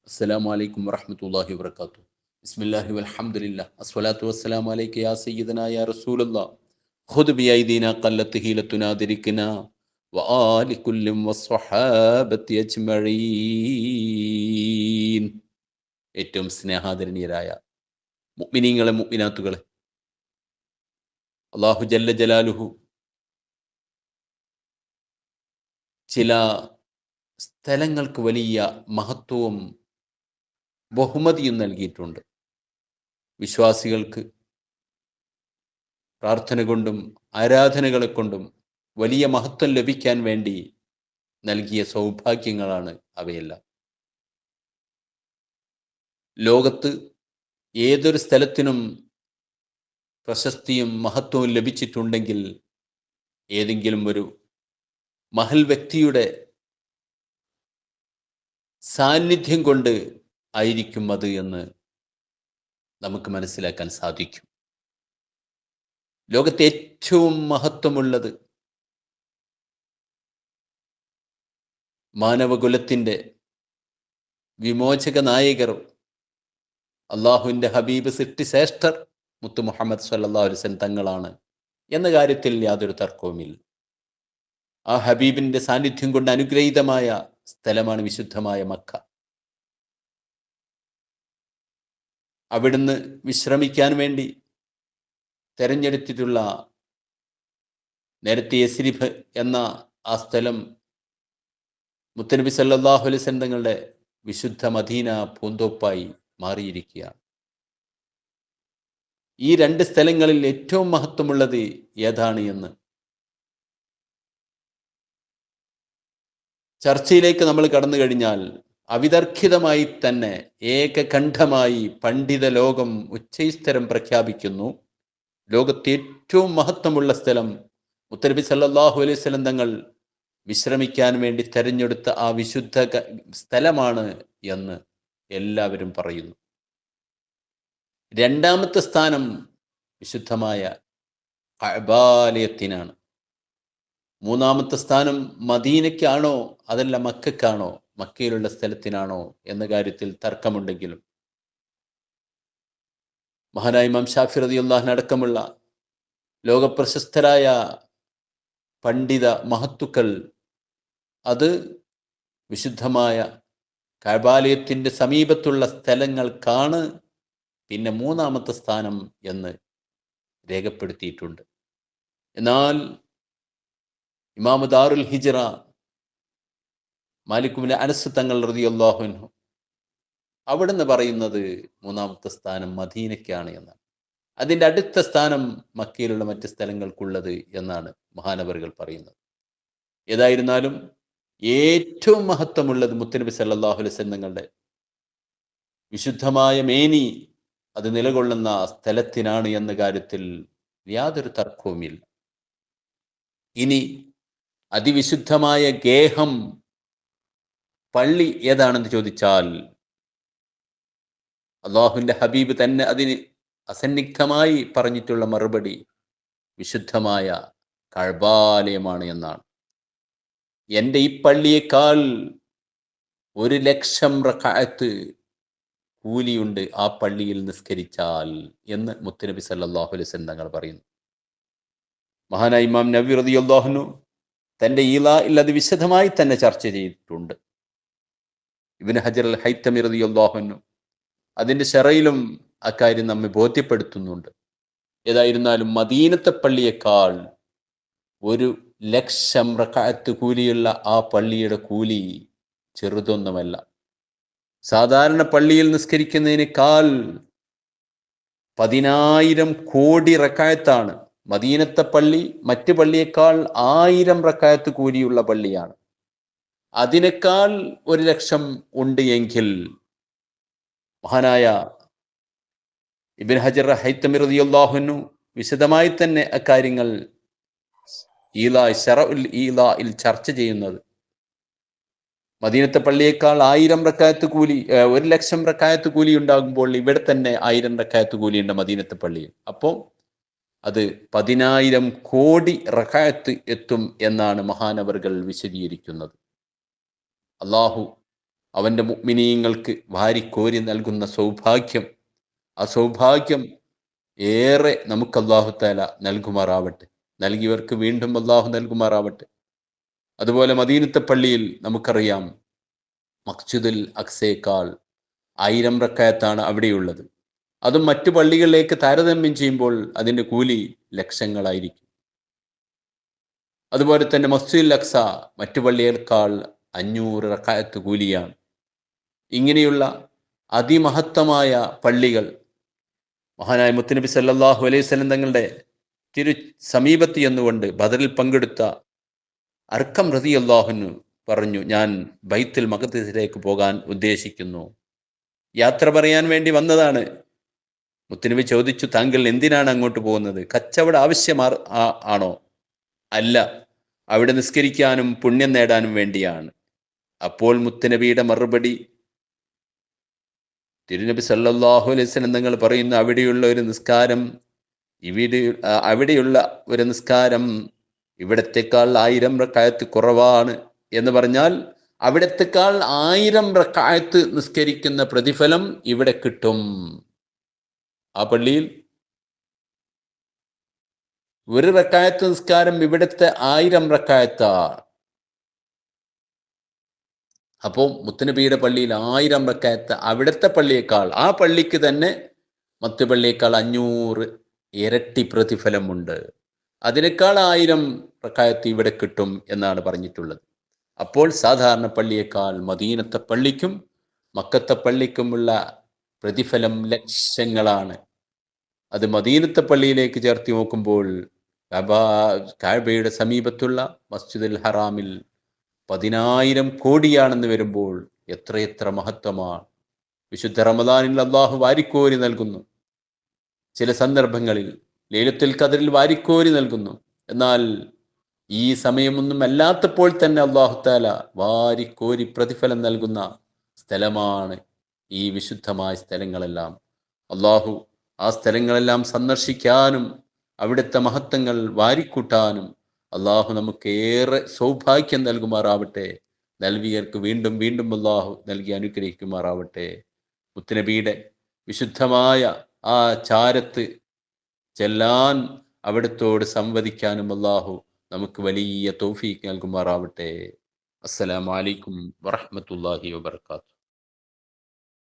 അസ്സലാമു അലൈക്കും വറഹ്മത്തുള്ളാഹി വബറകാതുഹു. ബിസ്മില്ലാഹി വൽഹംദുലില്ലാഹ് അസ്സലാത്തു വസ്സലാമു അലൈക യാ സയ്യിദനാ യാ റസൂലല്ലാഹ് ഖുദ് ബിയൈദീനാ ഖല്ലത്ത് ഹീലത്തുനാ ദിരിക്നാ വആലി കുല്ലിൻ വസ്വഹാബത്തി അജ്മഈൻ. ഏറ്റവും സ്നേഹാദരണീയരായ മുഅ്മിനീങ്ങളെ മുഅ്മിനാത്തുകളെ, അല്ലാഹു ജല്ല ജലാലുഹു ചില സ്ഥലങ്ങൾക്ക് വലിയ മഹത്വവും ബഹുമതിയും നൽകിയിട്ടുണ്ട്. വിശ്വാസികൾക്ക് പ്രാർത്ഥന കൊണ്ടും ആരാധനകളെ കൊണ്ടും വലിയ മഹത്വം ലഭിക്കാൻ വേണ്ടി നൽകിയ സൗഭാഗ്യങ്ങളാണ് അവയെല്ലാം. ലോകത്ത് ഏതൊരു സ്ഥലത്തിനും പ്രശസ്തിയും മഹത്വവും ലഭിച്ചിട്ടുണ്ടെങ്കിൽ ഏതെങ്കിലും ഒരു മഹൽ വ്യക്തിയുടെ സാന്നിധ്യം കൊണ്ട് ആയിരിക്കും അത് എന്ന് നമുക്ക് മനസ്സിലാക്കാൻ സാധിക്കും. ലോകത്തെ ഏറ്റവും മഹത്വമുള്ളത് മാനവകുലത്തിൻ്റെ വിമോചക നായകർ അള്ളാഹുവിൻ്റെ ഹബീബ് സൃഷ്ടിശ്രേഷ്ഠർ മുത്തു മുഹമ്മദ് സല്ലല്ലാഹു അലൈഹി വസല്ലം തങ്ങളാണ് എന്ന കാര്യത്തിൽ യാതൊരു തർക്കവുമില്ല. ആ ഹബീബിൻ്റെ സാന്നിധ്യം കൊണ്ട് അനുഗ്രഹീതമായ സ്ഥലമാണ് വിശുദ്ധമായ മക്ക. അവിടുന്ന് വിശ്രമിക്കാൻ വേണ്ടി തെരഞ്ഞെടുത്തിട്ടുള്ള നേരത്തെ യസ്രിബ് എന്ന ആ സ്ഥലം മുത്തനബി സല്ലല്ലാഹു അലൈഹി വസല്ലം തങ്ങളുടെ വിശുദ്ധ മദീന പൂന്തോപ്പായി മാറിയിരിക്കുകയാണ്. ഈ രണ്ട് സ്ഥലങ്ങളിൽ ഏറ്റവും മഹത്വമുള്ളത് ഏതാണ് എന്ന് ചർച്ചയിലേക്ക് നമ്മൾ കടന്നു കഴിഞ്ഞാൽ അവിതർക്കിതമായി തന്നെ ഏകകണ്ഠമായി പണ്ഡിത ലോകം ഉച്ചൈസ്തരം പ്രഖ്യാപിക്കുന്നു, ലോകത്തെ ഏറ്റവും മഹത്വമുള്ള സ്ഥലം മുത്തനബി സല്ലല്ലാഹു അലൈഹി വസല്ലം തങ്ങൾ വിശ്രമിക്കാൻ വേണ്ടി തെരഞ്ഞെടുത്ത ആ വിശുദ്ധ സ്ഥലമാണ് എന്ന് എല്ലാവരും പറയുന്നു. രണ്ടാമത്തെ സ്ഥാനം വിശുദ്ധമായ കഅബാലയത്തിനാണ്. മൂന്നാമത്തെ സ്ഥാനം മദീനയ്ക്കാണോ അതല്ല മക്കയ്ക്കാണോ, മക്കയിലുള്ള സ്ഥലത്തിനാണോ എന്ന കാര്യത്തിൽ തർക്കമുണ്ടെങ്കിലും മഹാനായ ഇമാം ശാഫി റളിയല്ലാഹു അൻഹു അടക്കമുള്ള ലോകപ്രശസ്തരായ പണ്ഡിത മഹത്തുക്കൾ അത് വിശുദ്ധമായ കഅബാലയത്തിൻ്റെ സമീപത്തുള്ള സ്ഥലങ്ങൾക്കാണ് പിന്നെ മൂന്നാമത്തെ സ്ഥാനം എന്ന് രേഖപ്പെടുത്തിയിട്ടുണ്ട്. എന്നാൽ ഇമാം ദാറുൽ ഹിജ്റ മാലിക് ഇബ്നു അനസ് തങ്ങൾ റളിയല്ലാഹു അൻഹു അവിടുന്ന് പറയുന്നത് മൂന്നാമത്തെ സ്ഥാനം മദീനയ്ക്കാണ് എന്നാണ്. അതിൻ്റെ അടുത്ത സ്ഥാനം മക്കയിലുള്ള മറ്റ് സ്ഥലങ്ങൾക്കുള്ളത് എന്നാണ് മഹാനവറുകൾ പറയുന്നത്. ഏതായിരുന്നാലും ഏറ്റവും മഹത്വമുള്ളത് മുത്തനബി സല്ലല്ലാഹു അലൈഹി വസല്ലം തങ്ങളുടെ വിശുദ്ധമായ മേനി അത് നിലകൊള്ളുന്ന സ്ഥലത്തിനാണ് എന്ന കാര്യത്തിൽ യാതൊരു തർക്കവുമില്ല. ഇനി അതിവിശുദ്ധമായ ഗേഹം പള്ളി ഏതാണെന്ന് ചോദിച്ചാൽ അള്ളാഹുവിൻ്റെ ഹബീബ് തന്നെ അതിന് അസന്നിഗ്ധമായി പറഞ്ഞിട്ടുള്ള മറുപടി വിശുദ്ധമായ കഅബാലയമാണ് എന്നാണ്. എൻ്റെ ഈ പള്ളിയേക്കാൾ 1,00,000 റക്അത്ത് കൂലിയുണ്ട് ആ പള്ളിയിൽ നിസ്കരിച്ചാൽ എന്ന് മുത്തുനബി സല്ലല്ലാഹു അലൈഹി വസല്ലം തങ്ങൾ പറയുന്നു. മഹാനായ ഇമാം നവവി റളിയല്ലാഹു അൻഹു തൻ്റെ ഈളായിൽ അത് വിശദമായി തന്നെ ചർച്ച ചെയ്തിട്ടുണ്ട്. ഇബ്നു ഹജർ അൽ ഹൈത്തമി റളിയല്ലാഹു അൻഹു അതിൻ്റെ ശറയിലും അക്കാര്യം നമ്മെ ബോധ്യപ്പെടുത്തുന്നുണ്ട്. ഏതായിരുന്നാലും മദീനത്തെ പള്ളിയേക്കാൾ 1,00,000 റക്അത്ത് കൂലിയുള്ള ആ പള്ളിയുടെ കൂലി ചെറുതൊന്നുമല്ല. സാധാരണ പള്ളിയിൽ നിസ്കരിക്കുന്നതിനേക്കാൾ 10,000 കോടി റക്അത്താണ്. മദീനത്തെ പള്ളി മറ്റ് പള്ളിയേക്കാൾ 1000 റക്അത്ത് കൂലിയുള്ള പള്ളിയാണ്. അതിനേക്കാൾ 1,00,000 ഉണ്ട് എങ്കിൽ മഹാനായ ഇബ്നു ഹജർ ഹൈത്തമി റളിയല്ലാഹു അൻഹു വിശദമായി തന്നെ അക്കാര്യങ്ങൾ ശറഉൽ ഈളായിൽ ചർച്ച ചെയ്യുന്നത് മദീനത്തെ പള്ളിയേക്കാൾ 1000 റക്അത്ത് കൂലി 1,00,000 റക്അത്ത് കൂലി ഉണ്ടാകുമ്പോൾ ഇവിടെ തന്നെ 1000 റക്അത്ത് കൂലിയുണ്ട് മദീനത്തെ പള്ളിയിൽ. അപ്പോൾ അത് 10,000 കോടി റക്അത്ത് എത്തും എന്നാണ് മഹാനവറുകൾ വിശദീകരിക്കുന്നത്. അള്ളാഹു അവൻ്റെ മുഅ്മിനീങ്ങൾക്ക് വാരിക്കോരി നൽകുന്ന സൗഭാഗ്യം, ആ സൗഭാഗ്യം ഏറെ നമുക്ക് അല്ലാഹു തആല നൽകുമാറാവട്ടെ. നൽകിയവർക്ക് വീണ്ടും അല്ലാഹു നൽകുമാറാവട്ടെ. അതുപോലെ മദീനത്തെ പള്ളിയിൽ നമുക്കറിയാം, മസ്ജിദുൽ അക്സയേക്കാൾ 1000 റക്അത്താണ് അവിടെയുള്ളത്. അതും മറ്റു പള്ളികളിലേക്ക് താരതമ്യം ചെയ്യുമ്പോൾ അതിൻ്റെ കൂലി ലക്ഷങ്ങളായിരിക്കും. അതുപോലെ തന്നെ മസ്ജിദുൽ അക്സ മറ്റു പള്ളിയേക്കാൾ 500 റക്അത്ത് കൂലിയാണ്. ഇങ്ങനെയുള്ള അതിമഹത്തമായ പള്ളികൾ മഹാനായ മുത്തുനബി സല്ലല്ലാഹു അലൈഹി വസല്ലം തങ്ങളുടെ തിരു സമീപത്ത് എന്നുകൊണ്ട് ബദറിൽ പങ്കെടുത്ത അർക്കം റളിയല്ലാഹു അൻഹു പറഞ്ഞു, ഞാൻ ബൈത്തുൽ മഖ്ദിസിലേക്ക് പോകാൻ ഉദ്ദേശിക്കുന്നു. യാത്ര പറയാൻ വേണ്ടി വന്നതാണ്. മുത്തുനബി ചോദിച്ചു, താങ്കൾ എന്തിനാണ് അങ്ങോട്ട് പോകുന്നത്? കച്ചവട ആണോ? അല്ല, അവിടെ നിസ്കരിക്കാനും പുണ്യം നേടാനും വേണ്ടിയാണ്. അപ്പോൾ മുത്തുനബിയുടെ മറുപടി, തിരുനബി സല്ലല്ലാഹു അലൈഹി വസല്ലം തങ്ങൾ പറയുന്നു, അവിടെയുള്ള ഒരു നിസ്കാരം ഇവിടത്തെക്കാൾ 1000 റക്അത്ത് കുറവാണ് എന്ന് പറഞ്ഞാൽ, അവിടത്തെക്കാൾ 1000 റക്അത്ത് നിസ്കരിക്കുന്ന പ്രതിഫലം ഇവിടെ കിട്ടും. ആ പള്ളിയിൽ ഒരു റക്അത്ത് നിസ്കാരം ഇവിടുത്തെ 1000 റക്അത്താണ്. അപ്പോൾ മുത്തുനബിയുടെ പള്ളിയിൽ 1000 റക്അത്ത് അവിടുത്തെ പള്ളിയേക്കാൾ, ആ പള്ളിക്ക് തന്നെ മറ്റു പള്ളിയേക്കാൾ 500 ഇരട്ടി പ്രതിഫലമുണ്ട്. അതിനേക്കാൾ 1000 റക്അത്ത് ഇവിടെ കിട്ടും എന്നാണ് പറഞ്ഞിട്ടുള്ളത്. അപ്പോൾ സാധാരണ പള്ളിയേക്കാൾ മദീനത്തെ പള്ളിക്കും മക്കത്തെ പള്ളിക്കുമുള്ള പ്രതിഫലം ലക്ഷങ്ങളാണ്. അത് മദീനത്തെ പള്ളിയിലേക്ക് ചേർത്തി നോക്കുമ്പോൾ കഅബയുടെ സമീപത്തുള്ള മസ്ജിദുൽ ഹറാമിൽ 10,000 കോടിയാണെന്ന് വരുമ്പോൾ എത്രയെത്ര മഹത്വമാണ്. വിശുദ്ധ റമദാനിൽ അല്ലാഹു വാരിക്കോരി നൽകുന്നു. ചില സന്ദർഭങ്ങളിൽ ലൈലത്തുൽ ഖദ്റിൽ വാരിക്കോരി നൽകുന്നു. എന്നാൽ ഈ സമയമൊന്നും അല്ലാത്തപ്പോൾ തന്നെ അല്ലാഹു തആല വാരിക്കോരി പ്രതിഫലം നൽകുന്ന സ്ഥലമാണ് ഈ വിശുദ്ധമായ സ്ഥലങ്ങളെല്ലാം. അല്ലാഹു ആ സ്ഥലങ്ങളെല്ലാം സന്ദർശിക്കാനും അവിടുത്തെ മഹത്വങ്ങൾ വാരിക്കൂട്ടാനും അല്ലാഹു നമുക്ക് ഏറെ സൗഭാഗ്യം നൽകുമാറാവട്ടെ. നൽവിയർക്ക് വീണ്ടും വീണ്ടും അല്ലാഹു നൽകി അനുഗ്രഹിക്കുമാറാവട്ടെ. മുത്തുനബിയുടെ വിശുദ്ധമായ ആ ചാരത്ത് ചെല്ലാൻ, അവിടുത്തോട് സംവദിക്കാനും അല്ലാഹു നമുക്ക് വലിയ തൗഫീഖ് നൽകുമാറാവട്ടെ. അസ്സലാമു അലൈക്കും വറഹ്മത്തുള്ളാഹി വബറകാതുഹു.